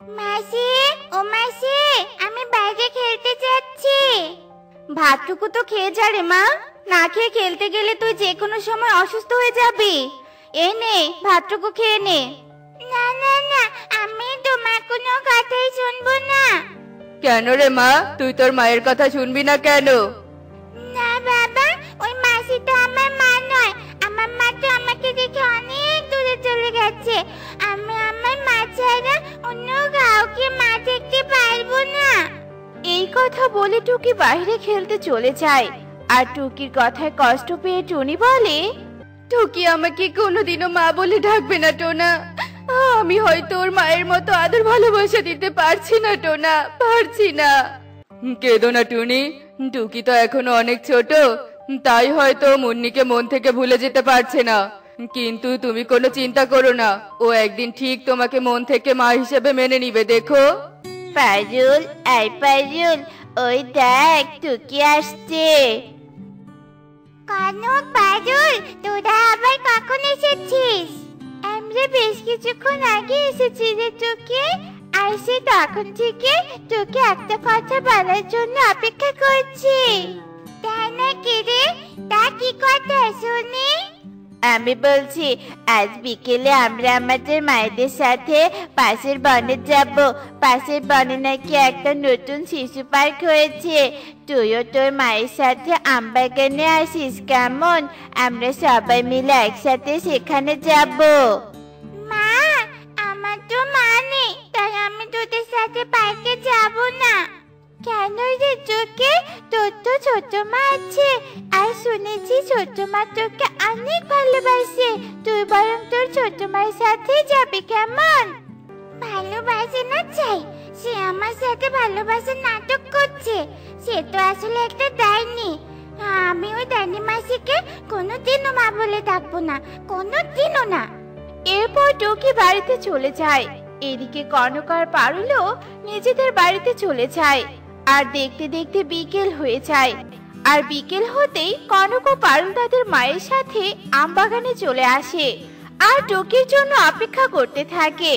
মাসি, ও মাসি, আমি বাইরে খেলতে যাচ্ছি। ভাতটুকু তো খেয়ে যা রে মা, না খেয়ে খেলতে গেলে তুই যে কোনো সময় অসুস্থ হয়ে যাবি। এই নে ভাতটুকু খেয়ে নে। না না না, আমি তোমার কোনো কথাই শুনবো না। কেন রে মা, তুই তোর মায়ের কথা শুনবি না কেন? না বাবা, ওই মাসি তো আমার মা নয়। আমার মা তো আমাকে দেখে অনেক দূরে চলে গেছে। আমি আমার মা ছাড়া অন্য কাউকে মা দেখতে পারবো না। এই কথা বলে টুকি বাইরে খেলতে চলে যায়। আর টুকির কথায় কষ্ট পেয়ে টুনি বলে, টুকি আমাকে কোনোদিনও মা বলে ডাকবে না টোনা। আমি হয়তো ওর মায়ের মতো আদর ভালোবাসা দিতে পারছি না টোনা, পারছি না। কেঁদো না টুনি, টুকি তো এখনো অনেক ছোট, তাই হয়তো মুন্নিকে মন থেকে ভুলে যেতে পারছে না। কিন্তু তুমি কোনো চিন্তা করো না, ও একদিন ঠিক তোমাকে মন থেকে মা হিসেবে মেনে নিবে, দেখো। পারুল, এই পারুল, ওই দেখ টুকি আসছে। কানক, পারুল, তোরা আবার কখন এসেছিস? আমরা বেশ কিছুক্ষণ আগে এসেছি রে টুকি। আর সে তখন থেকে তোকে একটা কথা বলার জন্য অপেক্ষা করছি। তাই নাকি রে? তা কি কথা শুনি? আমি বলছি, আজ বিকেলে আমরা আমাদের মায়েদের সাথে পাশের বনে যাব। পাশের বনে নাকি একটা নতুন শিশু পার্ক হয়েছে। তুইও তোর মায়ের সাথে আমবাগানে আসিস কেমন? আমরা সবাই মিলে একসাথে সেখানে যাব। মা, আমার তো মা নেই, তাই আমি তোদের সাথে পার্কে যাব না। কেন রে তোকে? তোর তো ছোট মা আছে, আর শুনেছি ছোট মা তোকে অনেক ভালোবাসে। তুই বরং তোর ছোট মায়ের সাথে যাবি কেমন? ভালোবাসে না চাই, সে আমার সাথে ভালোবাসার নাটক করছে। সে তো আসলে একটা ডাইনি। আমি ওই ডাইনি মাসিকে কোনোদিনও মা বলে ডাকবো না, কোনোদিনও না। এরপর টুকি বাড়িতে চলে যায়। এদিকে কনক আর পারুলও নিজেদের বাড়িতে চলে যায়। আর দেখতে দেখতে বিকেল হয়ে যায়। আর বিকেল হতেই কনক ও পারুল তাদের মায়ের সাথে আমবাগানে চলে আসে আর টুকির জন্য অপেক্ষা করতে থাকে।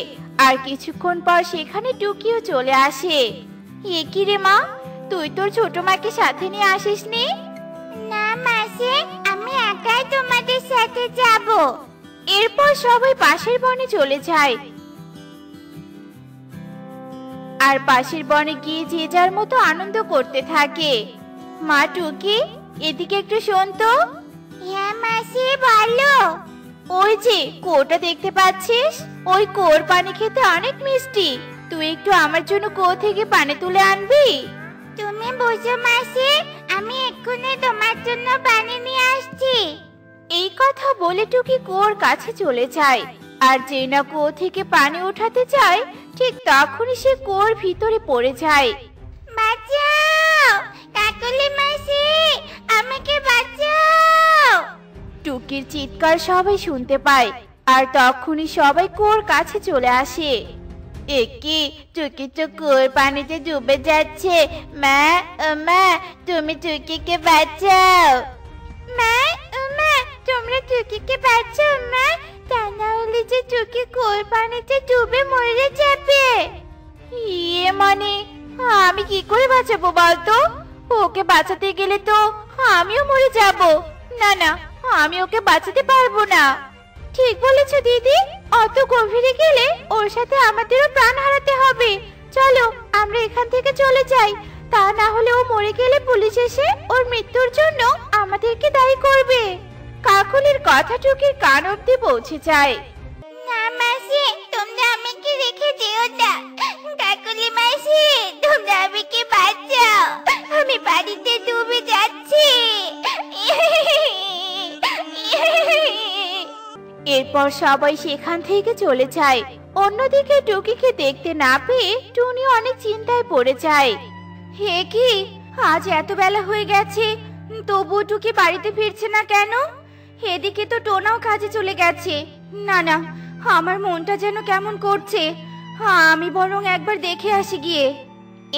আর কিছুক্ষণ পর সেখানে টুকিও চলে আসে। এ কি রে মা, তুই তোর ছোট মাকে সাথে নিয়ে আসিসনি? না মাসি, আমি একাই তোমাদের সাথে যাব। এরপর সবাই পাশের বনে চলে যায়। আর পাশের বনে গিয়ে যে যার মতো আনন্দ করতে থাকে। মা টুকি, এদিকে একটু শোন তো। হ্যাঁ মাসি, বলো। ওই যে কুয়োটা দেখতে পাচ্ছিস, ওই কুয়োর পানি খেতে অনেক মিষ্টি। তুই একটু আমার জন্য কুয়ো থেকে পানি তুলে আনবি? তুমি বুঝো মাসি, আমি এক্ষুনি তোমার জন্য পানি নিয়ে আসছি। এই কথা বলে টুকি কুয়োর কাছে চলে যায়। আর যে না কুয়ো থেকে পানি উঠাতে চায়, ঠিক তখনই সে কুয়োর ভিতরে পড়ে যায়। বাঁচাও কাকুলি মাসি, আমাকে বাঁচাও। টুকির চিৎকার সবাই শুনতে পায়। আর তখনই সবাই কুয়োর কাছে চলে আসে। একি, টুকি তো কুয়োর পানিতে ডুবে যাচ্ছে। মা, ও মা, তুমি টুকিকে বাঁচাও। মা, ও মা, তোমরা টুকিকে বাঁচাও মা, তা না হলে যে টুকি কুয়োর পানিতে ডুবে মরে যাবে। ইয়ে মানে, আমি কি করে বাঁচাবো বলতো? ওকে বাঁচাতে গেলে তো আমিও মরে যাব। না না, আমি ওকে বাঁচাতে পারবো না। ঠিক বলেছো দিদি, অত গভীরে গেলে ওর সাথে আমাদেরও প্রাণ হারাতে হবে। চলো আমরা এখান থেকে চলে যাই, তা না হলে ও মরে গেলে পুলিশ এসে ওর মৃত্যুর জন্য আমাদেরকে দায়ী করবে। কাকুলির কথা টুকির কান অব্দি পৌঁছে যায়। না মাসি, তোমরা আমাকে রেখে যেও না। কাকুলি মাসি, তোমরা আমাকে বাঁচাও, আমি বাড়িতে ডুবে যাচ্ছি। এরপর সবাই সেখান থেকে চলে যায়। অন্যদিকে টুকিকে দেখতে না পেয়ে টুনি অনেক চিন্তায় পড়ে যায়। হে কি, আজ এত বেলা হয়ে গেছে, তবুও টুকি বাড়িতে ফিরছে না কেন? এদিকে তো টোনাও কাজে চলে গেছে। না না, আমার মনটা যেন কেমন করছে। আমি বরং একবার দেখে আসি গিয়ে।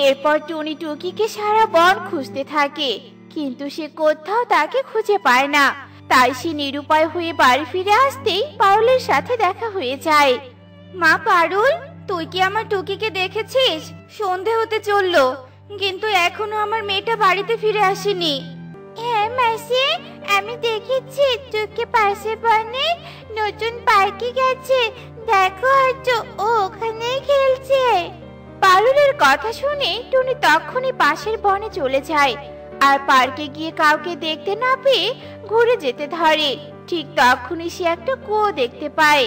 এরপর টুনি টুকিকে সারা বন খুঁজতে থাকে, কিন্তু সে কোথাও তাকে খুঁজে পায় না। তাই সে নিরুপায় হয়ে বাড়ি ফিরে আসতেই পারুলের সাথে দেখা হয়ে যায়। মা পারুল, তুই কি আমার টুকিকে দেখেছিস? সন্ধে হতে চললো, কিন্তু এখনো আমার মেয়েটা বাড়িতে ফিরে আসেনি। হ্যাঁ মাসি, আমি দেখেছি টুকি পাশে বনে নতুন পার্কে গেছে। দেখো হয়তো ও ওখানেই খেলছে। পারুলের কথা শুনে টুনি তখনই পাশের বনে চলে যায় আর পার্কে গিয়ে কাউকে দেখতে না পেয়ে ঘুরে যেতে ধরে। ঠিক তখনই সে একটা কুয়ো দেখতে পায়।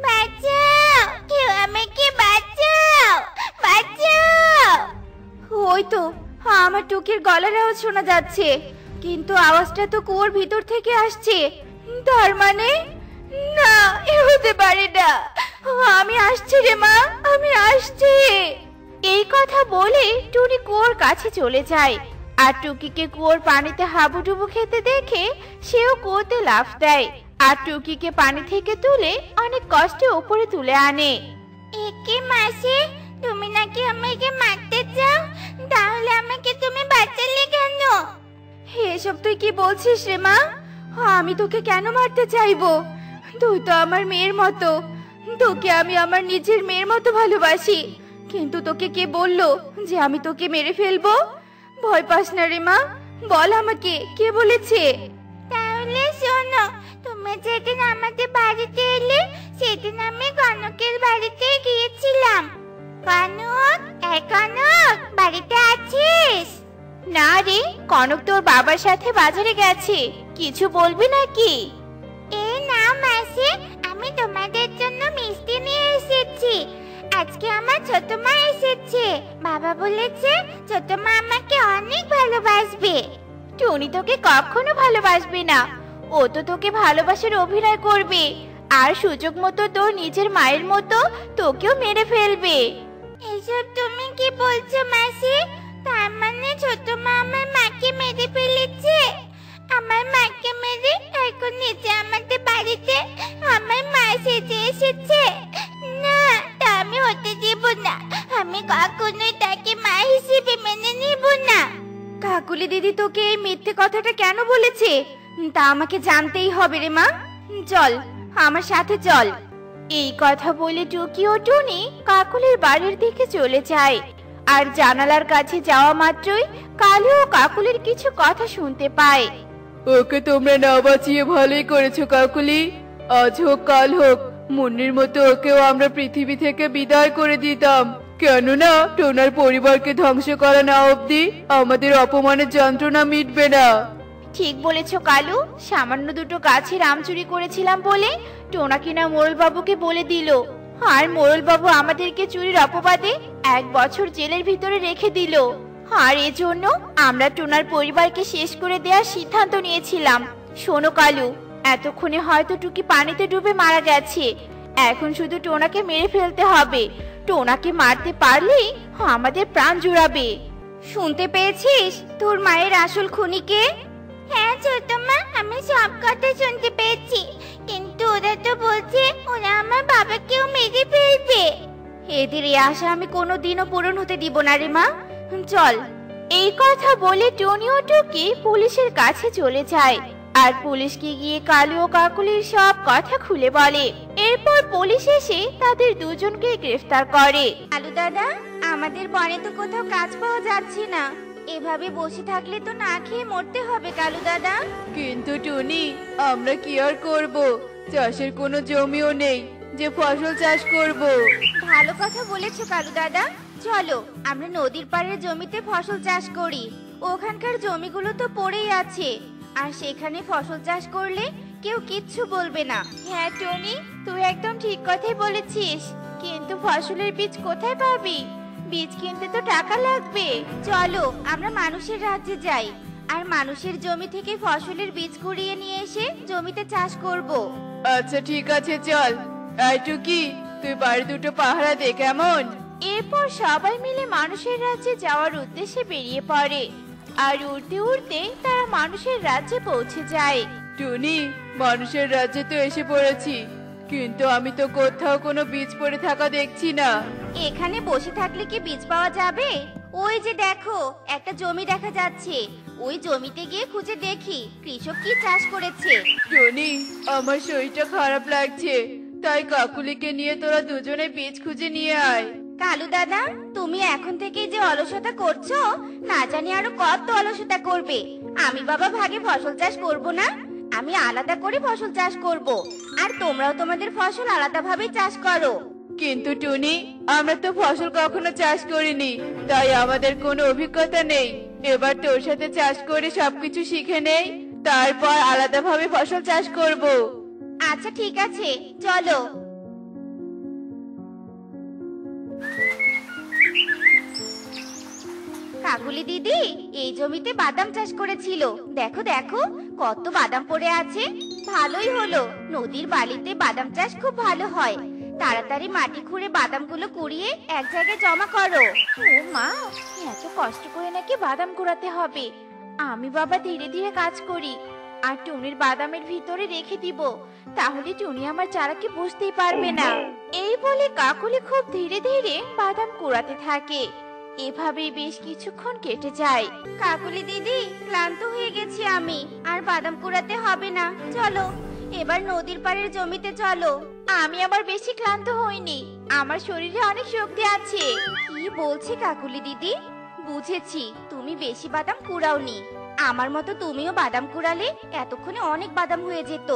বাঁচাও, কেউ আমাকে বাঁচাও, বাঁচাও। ওই তো আমার টুকির গলার আওয়াজ শোনা যাচ্ছে, কিন্তু আওয়াজটা তো কুয়োর ভিতর থেকে আসছে। তার মানে না, এ হতে পারে না। আমি আসছি রে মা, আমি আসছি। এই কথা বলে টুনি কুয়োর কাছে চলে যায় আর টুকিকে কুয়োর পানিতে হাবুডুবু খেতে দেখে সেও কুয়োতে লাফ দেয় আর টুকিকে পানি থেকে তুলে অনেক কষ্টে উপরে তুলে আনে। একে মাসি, তুমি নাকি আমাকে মারতে চাও? তাহলে আমাকে তুমি বাঁচালে কেন? এসব তুই কি বলছিস রে মা? আমি তোকে কেন মারতে চাইবো? তুই তো আমার মেয়ের মতো, তোকে আমি আমার নিজের মেয়ের মতো ভালোবাসি। কিন্তু তোকে কে বললো যে আমি তোকে মেরে ফেলবো? ভয় পাস না রে মা, বল আমাকে কে বলেছে? তাহলে শোনো, তুমি যেদিন আমাদের বাড়িতে এলে সেদিন আমি কনকের বাড়িতে গিয়েছিলাম। কনক, কনক, বাড়িতে আছিস? না রে, কনক তোর বাবার সাথে বাজারে গেছে। কিছু বলবি নাকি? এই নাও মাসি, আমি তোমাদের জন্য মিষ্টি নিয়ে এসেছি। আজকে আমার ছোট মা এসেছে। বাবা বলেছে ছোট মা আমাকে অনেক ভালোবাসবে। টুনি তোকে কখনো ভালোবাসবে না, ও তো তোকে ভালোবাসার অভিনয় করবে আর সুযোগ মতো তোর নিজের মায়ের মতো তোকেও মেরে ফেলবে। এসব তুমি কি বলছো মাসি? তার মানে ছোট মা আমার মাকে মেরে ফেলেছে? আমার মাকে মেরে এখন নিজে আমাদের বাড়িতে আমার মা সেজে এসেছে? না, তা আমি হতে দেব না। আমি কখনোই তাকে মা হিসেবে মেনে নিব না। কাকুলি দিদি তোকে এই মিথ্যে কথাটা কেন বলেছে তা আমাকে জানতেই হবে রে মা। চল আমার সাথে চল। এই কথা বলে টুকি ও টুনি কাকুলির বাড়ির দিকে চলে যায় আর জানালার কাছে যাওয়া মাত্রই কালু ও কাকুলির কিছু কথা শুনতে পায়। ওকে তোমরা না বাঁচিয়ে ভালোই করেছো কাকুলি। আজ হোক কাল হোক মুন্নির মতো ওকেও আমরা পৃথিবী থেকে বিদায় করে দিতাম। কেননা টোনার পরিবারকে ধ্বংস করা না অবধি আমাদের অপমানের যন্ত্রণা মিটবে না। ঠিক বলেছো কালু, সামান্য দুটো গাছের আম চুরি করেছিলাম বলে টোনা কিনা মোড়ল বাবুকে বলে দিল, আর মোড়ল বাবু আমাদেরকে চুরির অপবাদে 1 বছর জেলের ভিতরে রেখে দিল। আর এজন্য আমরা টোনার পরিবারকে শেষ করে দেওয়ার সিদ্ধান্ত নিয়েছিলাম। শোনো কালু, এতক্ষণে হয়তো টুকি পানিতে ডুবে মারা গেছে। এখন শুধু টোনাকে মেরে ফেলতে হবে। টোনাকে মারতে পারলেই আমাদের প্রাণ জুড়াবে। শুনতে পেয়েছিস তোর মায়ের আসল খুনিকে? হ্যাঁ ছোট মা, আমি সব কথা শুনতে পেয়েছি, কিন্তু ওরা তো বলছে ওরা আমার বাবাকেও মেরে ফেলবে। এদের এই আশা আমি কোনোদিনও পূরণ হতে দিব না রে মা। চল। এই কথা বলে টনি ও টুকি পুলিশের কাছে চলে যায় আর পুলিশকে গিয়ে কালু ও কাকুলির সব কথা খুলে বলে। এরপর পুলিশ এসে তাদের দুজনকে গ্রেফতার করে। কালু দাদা, আমাদের বনে তো কোথাও কাজ পাওয়া যাচ্ছে না, এভাবে বসে থাকলে তো না খেয়ে মরতে হবে কালু দাদা। কিন্তু টুনি, আমরা কি আর করব? চাষের কোনো জমিও নেই যে ফসল চাষ করব। ভালো কথা বলেছো কালু দাদা, চলো আমরা নদীর পাড়ের জমিতে ফসল চাষ করি। ওখানকার জমিগুলো তো পড়েই আছে, আর সেখানে ফসল চাষ করলে কেউ কিচ্ছু বলবে না। হ্যাঁ টনি, তুই একদম ঠিক কথাই বলেছিস, কিন্তু ফসলের বীজ কোথায় পাবি? বীজ কিনতে তো টাকা লাগবে। চলো আমরা মানুষের রাজ্যে যাই আর মানুষের জমি থেকে ফসলের বীজ কুড়িয়ে নিয়ে এসে জমিতে চাষ করব। আচ্ছা ঠিক আছে, চল। এই টুকি, তুই বাড়ি দুটো পাহারা দে কেমন? এরপর সবাই মিলে মানুষের রাজ্যে যাওয়ার উদ্দেশ্যে বেরিয়ে পড়ে আর উড়তে উড়তে তারা মানুষের রাজ্যে পৌঁছে যায়। টুনি, মানুষের রাজ্যে তো এসে পড়েছি, কিন্তু আমি তো কোথাও কোনো বীজ পড়ে থাকা দেখছি না। এখানে বসে থাকলে কি বীজ পাওয়া যাবে? ওই যে দেখো, একটা জমি দেখা যাচ্ছে, ওই জমিতে গিয়ে খুঁজে দেখি কৃষক কি চাষ করেছে। টনি, আমার শরীরটা খারাপ লাগছে, তাই কাকুলিকে নিয়ে তোরা দুজনে বীজ খুঁজে নিয়ে আয়। কালু দাদা, তুমি এখন থেকে যে অলসতা করছো, না জানি আরো কত অলসতা করবে। আমি বাবা ভাগে ফসল চাষ করব না, আমি আলাদা করে ফসল চাষ করব, আর তোমরাও তোমাদের ফসল আলাদাভাবে চাষ করো। কিন্তু টুনি, আমরা তো ফসল কখনো চাষ করিনি, তাই আমাদের কোনো অভিজ্ঞতা নেই। এবার তোর সাথে চাষ করে সবকিছু শিখে নেই, তারপর আলাদাভাবে ফসল চাষ করব। আচ্ছা ঠিক আছে, চলো। কাকুলি দিদি এই জমিতে বাদাম চাষ করেছিল, দেখো দেখো কত বাদাম পড়ে আছে। ভালোই হলো, নদীর বালিতে বাদাম চাষ খুব ভালো হয়। তাড়াতাড়ি মাটি খুঁড়ে বাদামগুলো কুড়িয়ে এক জায়গায় জমা করো। ও মা, এত কষ্ট করে নাকি বাদাম কুড়াতে হবে? আমি বাবা ধীরে ধীরে কাজ করি, আর টুনির বাদামের ভিতরে রেখে দিব, তাহলে টুনি আমার চারাকে বুঝতেই পারবে না। এই বলে কাকুলি খুব ধীরে ধীরে বাদাম কুড়াতে থাকে। এভাবেই বেশ কিছুক্ষণ কেটে যায়। কাকুলি দিদি, ক্লান্ত হয়ে গেছি আমি, আর বাদাম কুড়াতে হবে না, চলো এবার নদীর পাড়ের জমিতে চলো। আমি আবার বেশি ক্লান্ত হইনি, আমার শরীরে অনেক শক্তি আছে। কি বলছে কাকুলি দিদি? বুঝেছি, তুমি বেশি বাদাম কুড়াওনি। আমার মতো তুমিও বাদাম কুড়ালে এতক্ষণে অনেক বাদাম হয়ে যেত।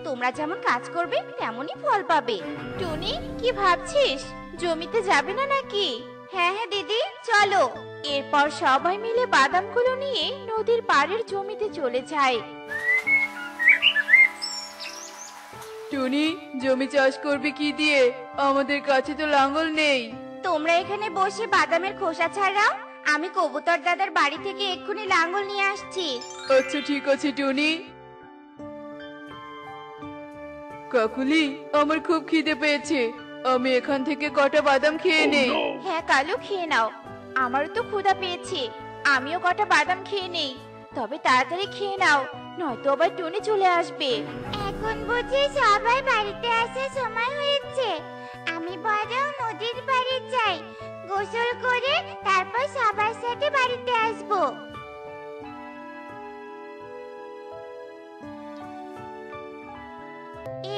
তোমরা যেমন কাজ করবে তেমনই ফল পাবে। টুনি, কি ভাবছিস? জমিতে যাবে না নাকি? হ্যাঁ হ্যাঁ দিদি, চলো। এরপর সবাই মিলে বাদামগুলো নিয়ে নদীর পাড়ের জমিতে চলে যায়। টুনি, জমি চাষ করবে কি দিয়ে? আমাদের কাছে তো লাঙ্গল নেই। তোমরা এখানে বসে বাদামের খোসা ছাড়াও, আমি কবুতর দাদার বাড়ি থেকে এক্ষুনি লাঙ্গল নিয়ে আসছি। আচ্ছা ঠিক আছে টুনি। কাকুলি, আমার খুব খিদে পেয়েছে, আমি এখান থেকে কটা বাদাম খেয়ে নেই। হ্যাঁ কালু, খেয়ে নাও, আমারও তো ক্ষুধা পেয়েছে, আমিও কটা বাদাম খেয়ে নেই। তবে তাড়াতাড়ি খেয়ে নাও, নয়তো আবার টুনি চলে আসবে। এখন বুঝি সবাই বাড়িতে আসার সময় হয়েছে। আমি বরং নদীর পাড়ে যাই, গোসল করে তারপর সবার সাথে বাড়িতে আসবো।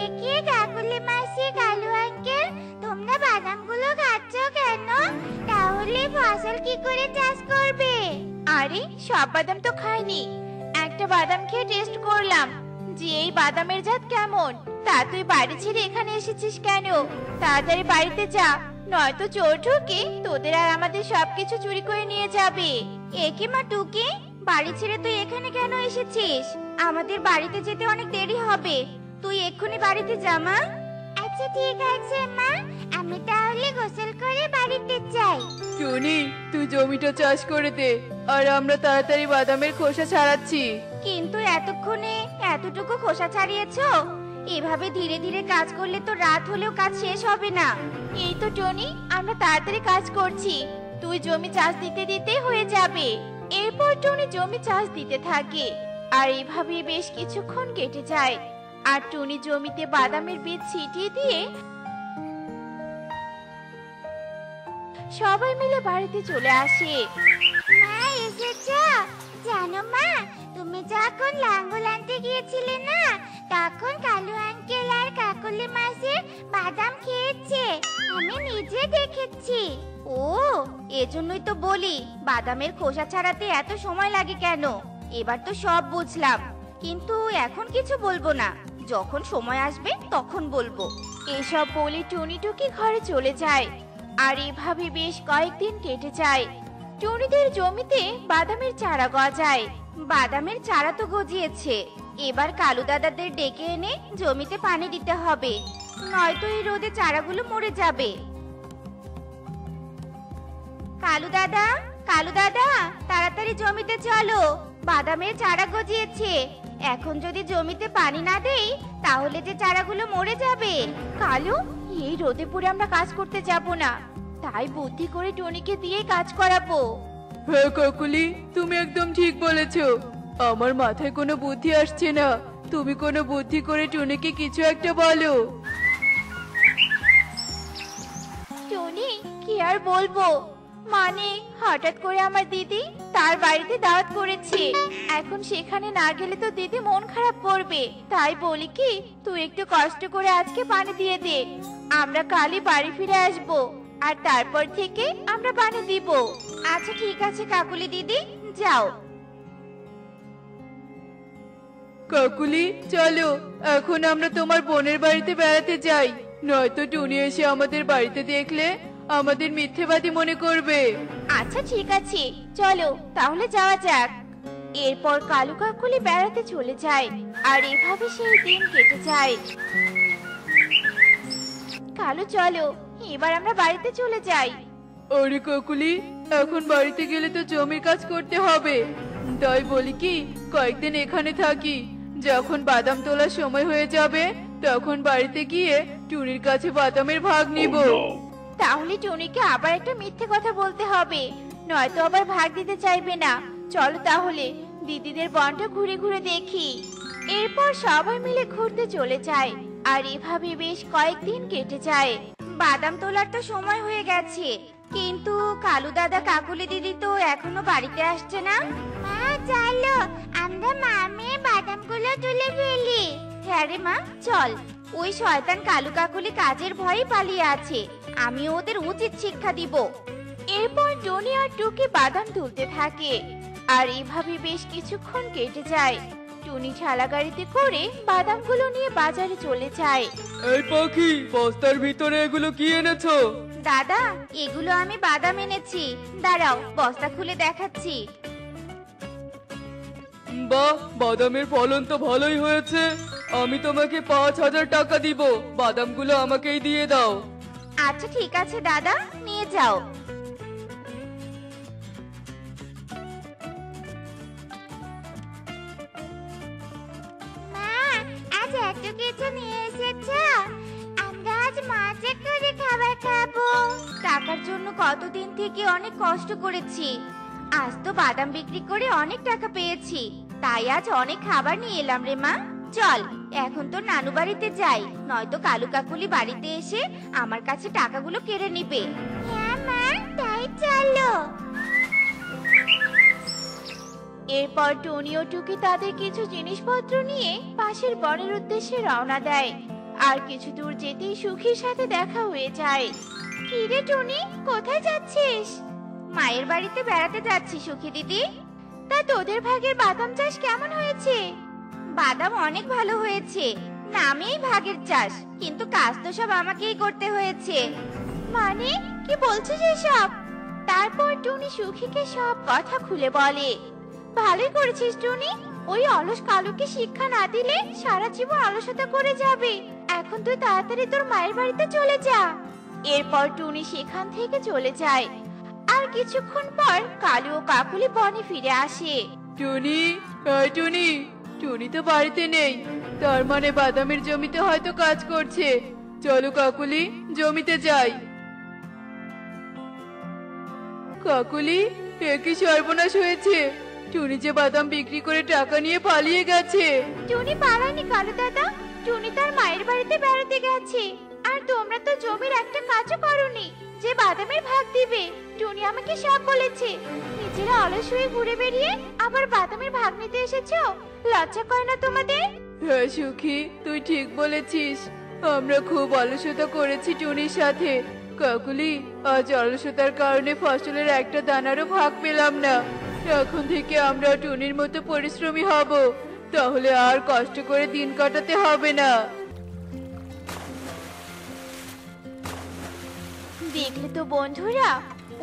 একে কাকুলি মাসি, কালু আঙ্কেল, তোমরা বাদামগুলো খাচ্ছ কেন? তাহলে ফসল কি করে চাষ করবে? আরে, সব বাদাম তো খাইনি, একটা বাদাম খেয়ে টেস্ট করলাম যে এই বাদামের জাত কেমন। তা তুই বাড়ি ছেড়ে এখানে এসেছিস কেন? তাড়াতাড়ি বাড়িতে যা, নয়তো চোর ঢুকে তোদের আর আমাদের সবকিছু চুরি করে নিয়ে যাবে। একে মা টুকি, বাড়ি ছেড়ে তুই এখানে কেন এসেছিস? আমাদের বাড়িতে যেতে অনেক দেরি হবে, তুই এক্ষুনি বাড়িতে যা মা। আচ্ছা ঠিক আছে মা, আমি তাহলে গোসল করে বাড়িতে যাই। টুনি, তুই জমিটা চাষ করে দে, আর আমরা তাড়াতাড়ি বাদামের খোসা ছাড়াচ্ছি। কিন্তু এতক্ষণে এতটুকু খোসা ছাড়িয়েছো? এভাবে ধীরে ধীরে কাজ করলে তো রাত হলেও কাজ শেষ হবে না। এই তো টনি, আমরা তাড়াতাড়ি কাজ করছি, তুই জমি চাষ দিতে দিতে হয়ে যাবে। এরপর টনি জমি চাষ দিতে থাকে, আর এভাবে বেশ কিছুক্ষণ কেটে যায়। আর টনি জমিতে বাদামের বীজ ছিটিয়ে দিয়ে সবাই মিলে বাড়িতে চলে আসে। মা এসেছো? জানো মা, তুমি যখন লাঙ্গল আনতে গিয়েছিলে না, তখন কালু আঙ্কেল আর কাকুলি মাসি বাদাম খেয়েছে, আমি নিজে দেখেছি। ও, এজন্যই তো বলি বাদামের খোসা ছাড়াতে এত সময় লাগে কেন। এবার তো সব বুঝলাম, কিন্তু এখন কিছু বলবো না, যখন সময় আসবে তখন বলবো। এসব বলে টুনি টুকি ঘরে চলে যায়। আর এভাবে বেশ কয়েকদিন কেটে যায়। টুনিদের জমিতে বাদামের চারা গজায়। বাদামের চারা তো গজিয়েছে, এবার কালু দাদাদের ডেকে এনে জমিতে পানি দিতে হবে, নয়তো এই রোদে চারাগুলো মরে যাবে। কালু দাদা, কালু দাদা, তাড়াতাড়ি জমিতে চলো, বাদামের চারা গজিয়েছে। এখন যদি জমিতে পানি না দেই তাহলে যে চারাগুলো মরে যাবে। কালু, এই রোদে পুড়ে আমরা কাজ করতে যাব না, তাই বুদ্ধি করে টনিকে দিয়ে কাজ করাবো। হ্যাঁ কাকুলি, তুমি একদম ঠিক বলেছো, আমার মাথায় কোনো বুদ্ধি আসছে না। তুমি কোনো বুদ্ধি করে টুনিকে কিছু একটা বলো। টনি, কি আর বলবো, মানে হঠাৎ করে আমার দিদি তার বাড়িতে দাওয়াত করেছে। এখন সেখানে না গেলে তো দিদি মন খারাপ করবে। তাই বলি কি, তুই একটু কষ্ট করে আজকে পানি দিয়ে দে, আমরা কালই বাড়ি ফিরে আসব, আর তারপর থেকে আমরা পানি দিব। আচ্ছা ঠিক আছে কাকুলি দিদি, যাও। কাকুলি চলো, এখন আমরা তোমার বোনের বাড়িতে বেড়াতে যাই, নয়তো টুনি এসে আমাদের বাড়িতে দেখলে আমাদের মিথ্যেবাদী মনে করবে। আচ্ছা ঠিক আছে, চলো তাহলে যাওয়া যাক। এরপর কালু কাকুলি বেড়াতে চলে যায়, আর এভাবে সেই দিন কেটে যায়। কালু চলো, এবার আমরা বাড়িতে চলে যাই। আরে কাকুলি, এখন বাড়িতে গেলে তো জমির কাজ করতে হবে, তাই বলি কি কয়েকদিন এখানে থাকি, যখন বাদাম তোলার সময় হয়ে যাবে তখন বাড়িতে গিয়ে টুনির কাছে বাদামের ভাগ নিব। তাহলে টুনিকে আবার একটা মিথ্যে কথা বলতে হবে, নয়তো আবার ভাগ দিতে চাইবে না। চলো তাহলে দিদিদের বনটা ঘুরে ঘুরে দেখি। এরপর সবাই মিলে ঘুরতে চলে যায়, আর এভাবে বেশ কয়েকদিন কেটে যায়। বাদাম তোলার তো সময় হয়ে গেছে, কিন্তু কালু দাদা কাকুলি দিদি তো এখনো বাড়িতে আসছে না। মা চলো, আমরা মামে বাদামগুলো তুলে ফেলি। হ্যাঁ রে মা, চল। ওই শয়তান কালু কাকুলি কাজের ভয়ে পালিয়ে আছে, আমি ওদের উচিত শিক্ষা দিব। এরপর টনি আর টুকি বাদাম তুলতে থাকে, আর এভাবে বেশ কিছুক্ষণ কেটে যায়। টুনি ঠেলা গাড়িতে করে বাদামগুলো নিয়ে বাজারে চলে যায়। এই পাখি, বস্তার ভিতরে এগুলো কি এনেছো? দাদা, এগুলো আমি বাদাম এনেছি, দাঁড়াও বস্তা খুলে দেখাচ্ছি। বাহ, বাদামের ফলন তো ভালোই হয়েছে, আমি তোমাকে 5,000 টাকা দিব, বাদামগুলো আমাকেই দিয়ে দাও। আচ্ছা ঠিক আছে দাদা, নিয়ে যাও। মা, আজ এত কিছু নিয়ে এসেছো, আমরা আজ মজা করে খাবার খাবো। টাকার জন্য কতদিন থেকে অনেক কষ্ট করেছি, আজ তো বাদাম বিক্রি করে অনেক টাকা পেয়েছি, তাই আজ অনেক খাবার নিয়ে এলাম রে মা। চল এখন তো নানু বাড়িতে যাই, নয়তো কালু কাকুলি বাড়িতে এসে আমার কাছে টাকাগুলো কেড়ে নিবে। হ্যাঁ মা, তাই চলো। এরপর টনি ও টুকি তাদের কিছু জিনিসপত্র নিয়ে পাশের বনের উদ্দেশ্যে রওনা দেয়, আর কিছু দূর যেতেই সুখীর সাথে দেখা হয়ে যায়। কি রে টনি, কোথায় যাচ্ছিস? মায়ের বাড়িতে বেড়াতে যাচ্ছি সুখী দিদি। তা তোদের ভাগের বাদাম চাষ কেমন হয়েছে? বাদাম অনেক ভালো হয়েছে, নামেই ভাগের চাষ, কিন্তু কাজ তো সব আমাকেই করতে হয়েছে। মানে কি বলছিস এসব? তারপর টুনি সুখীকে সব কথা খুলে বলে। ভালোই করেছিস টুনি, ওই অলস কালুকে শিক্ষা না দিলে সারা জীবন অলসতা করে যাবে। এখন তুই তাড়াতাড়ি তোর মায়ের বাড়িতে চলে যা। এরপর টুনি সেখান থেকে চলে যায়, আর কিছুক্ষণ পর কালু ও কাকুলি বনে ফিরে আসে। টুনি, এই টুনি, টুনি তো বাড়িতে নেই, তার মানে বাদামের জমিতে হয়তো কাজ করছে। চলো কাকুলি, জমিতে যাই। কাকুলি, এ কি সর্বনাশ হয়েছে, টুনি যে বাদাম বিক্রি করে টাকা নিয়ে পালিয়ে গেছে। টুনি পালায়নি কালু দাদা, টুনি তার মায়ের বাড়িতে বেড়াতে গেছে। আর তোমরা তো জমির একটা কাজও করোনি যে বাদামের ভাগ দিবে। টুনি আমাকে সব বলেছে, নিজেরা অলস হয়ে ঘুরে বেরিয়ে আবার বাদামের ভাগ নিতে এসেছো, লজ্জা করে না তোমাদের? হ্যাঁ সুখী, তুই ঠিক বলেছিস, আমরা খুব অলসতা করেছি টুনির সাথে। কাকুলি, আজ অলসতার কারণে ফসলের একটা দানারও ভাগ পেলাম না। এখন থেকে আমরা টুনির মতো পরিশ্রমী হব, তাহলে আর কষ্ট করে দিন কাটাতে হবে না। দেখলে তো বন্ধুরা,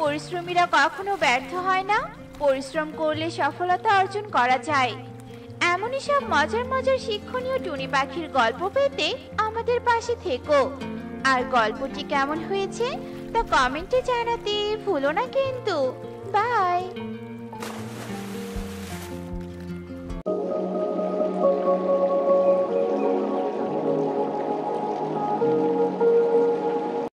পরিশ্রমীরা কখনো ব্যর্থ হয় না, পরিশ্রম করলে সফলতা অর্জন করা যায়। এমনই সব মজার মজার শিক্ষণীয় টুনি পাখির গল্প পেতে আমাদের পাশে থেকো। আর গল্পটি কেমন হয়েছে তা কমেন্টে জানাতে ভুলো না কিন্তু। বাই।